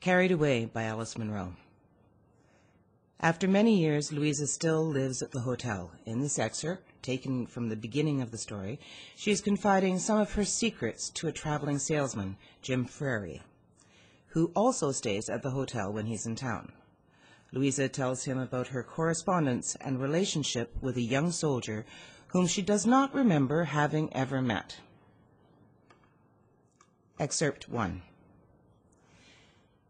Carried Away by Alice Munro. After many years, Louisa still lives at the hotel. In this excerpt, taken from the beginning of the story, she is confiding some of her secrets to a traveling salesman, Jim Frary, who also stays at the hotel when he's in town. Louisa tells him about her correspondence and relationship with a young soldier whom she does not remember having ever met. Excerpt 1.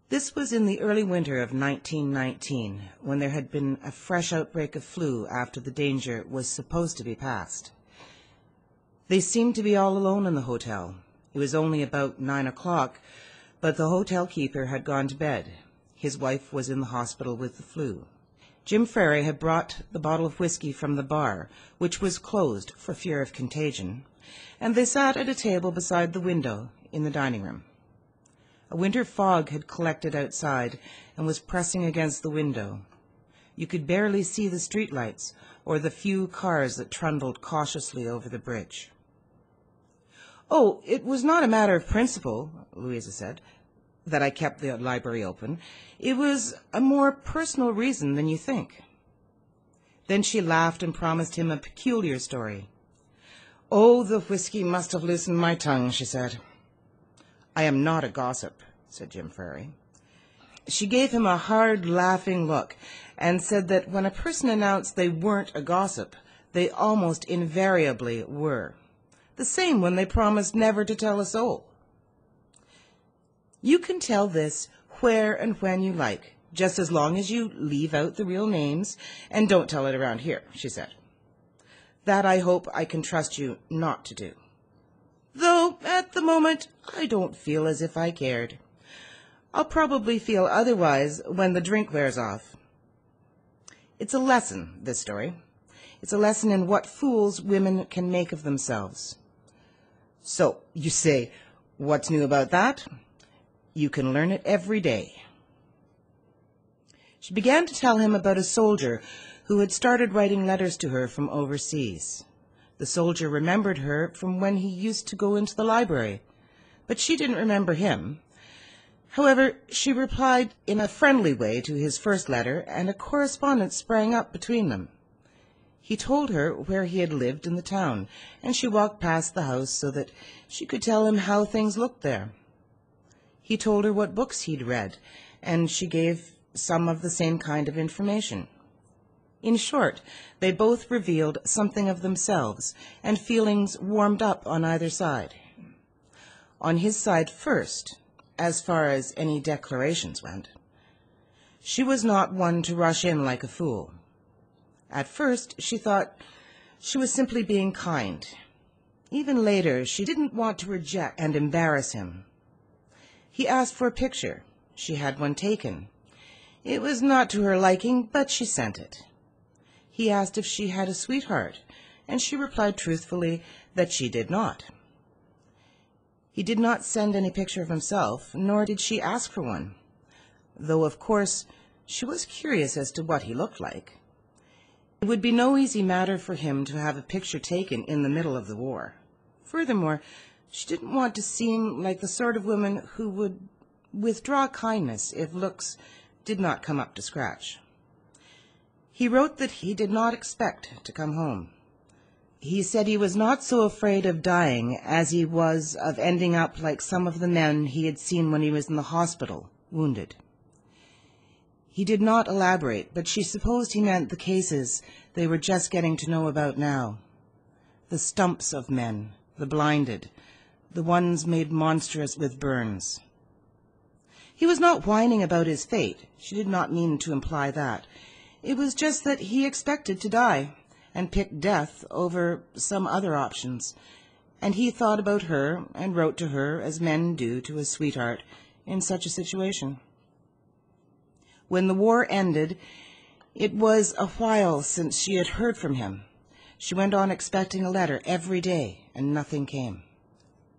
This was in the early winter of 1919, when there had been a fresh outbreak of flu after the danger was supposed to be past. They seemed to be all alone in the hotel. It was only about 9 o'clock, but the hotel keeper had gone to bed. His wife was in the hospital with the flu. Jim Frary had brought the bottle of whiskey from the bar, which was closed for fear of contagion, and they sat at a table beside the window in the dining room. A winter fog had collected outside and was pressing against the window. You could barely see the streetlights or the few cars that trundled cautiously over the bridge. "Oh, it was not a matter of principle," Louisa said, "that I kept the library open. It was a more personal reason than you think." Then she laughed and promised him a peculiar story. "Oh, the whiskey must have loosened my tongue," she said. "I am not a gossip," said Jim Frary. She gave him a hard, laughing look and said that when a person announced they weren't a gossip, they almost invariably were. The same when they promised never to tell a soul. "You can tell this where and when you like, just as long as you leave out the real names and don't tell it around here," she said. "That I hope I can trust you not to do. Though, at the moment, I don't feel as if I cared. I'll probably feel otherwise when the drink wears off. It's a lesson, this story. It's a lesson in what fools women can make of themselves. So, you say, what's new about that? You can learn it every day." She began to tell him about a soldier who had started writing letters to her from overseas. The soldier remembered her from when he used to go into the library, but she didn't remember him. However, she replied in a friendly way to his first letter, and a correspondence sprang up between them. He told her where he had lived in the town, and she walked past the house so that she could tell him how things looked there. He told her what books he'd read, and she gave some of the same kind of information. In short, they both revealed something of themselves, and feelings warmed up on either side. On his side first, as far as any declarations went. She was not one to rush in like a fool. At first, she thought she was simply being kind. Even later, she didn't want to reject and embarrass him. He asked for a picture. She had one taken. It was not to her liking, but she sent it. He asked if she had a sweetheart, and she replied truthfully that she did not. He did not send any picture of himself, nor did she ask for one, though, of course, she was curious as to what he looked like. It would be no easy matter for him to have a picture taken in the middle of the war. Furthermore, she didn't want to seem like the sort of woman who would withdraw kindness if looks did not come up to scratch. He wrote that he did not expect to come home. He said he was not so afraid of dying as he was of ending up like some of the men he had seen when he was in the hospital, wounded. He did not elaborate, but she supposed he meant the cases they were just getting to know about now. The stumps of men, the blinded, the ones made monstrous with burns. He was not whining about his fate. She did not mean to imply that. It was just that he expected to die, and picked death over some other options, and he thought about her and wrote to her as men do to a sweetheart in such a situation. When the war ended, it was a while since she had heard from him. She went on expecting a letter every day, and nothing came.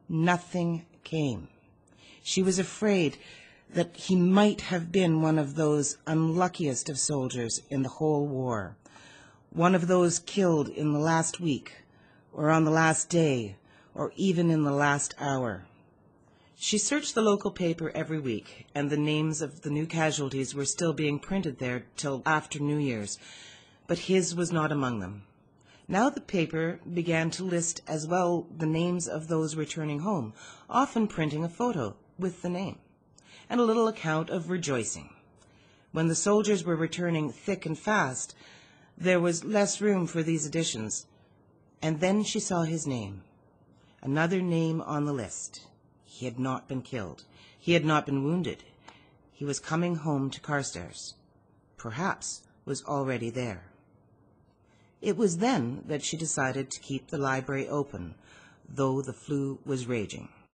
Nothing came. She was afraid that he might have been one of those unluckiest of soldiers in the whole war, one of those killed in the last week, or on the last day, or even in the last hour. She searched the local paper every week, and the names of the new casualties were still being printed there till after New Year's, but his was not among them. Now the paper began to list as well the names of those returning home, often printing a photo with the name, and a little account of rejoicing. When the soldiers were returning thick and fast, there was less room for these additions, and then she saw his name, another name on the list. He had not been killed. He had not been wounded. He was coming home to Carstairs. Perhaps was already there. It was then that she decided to keep the library open, though the flu was raging.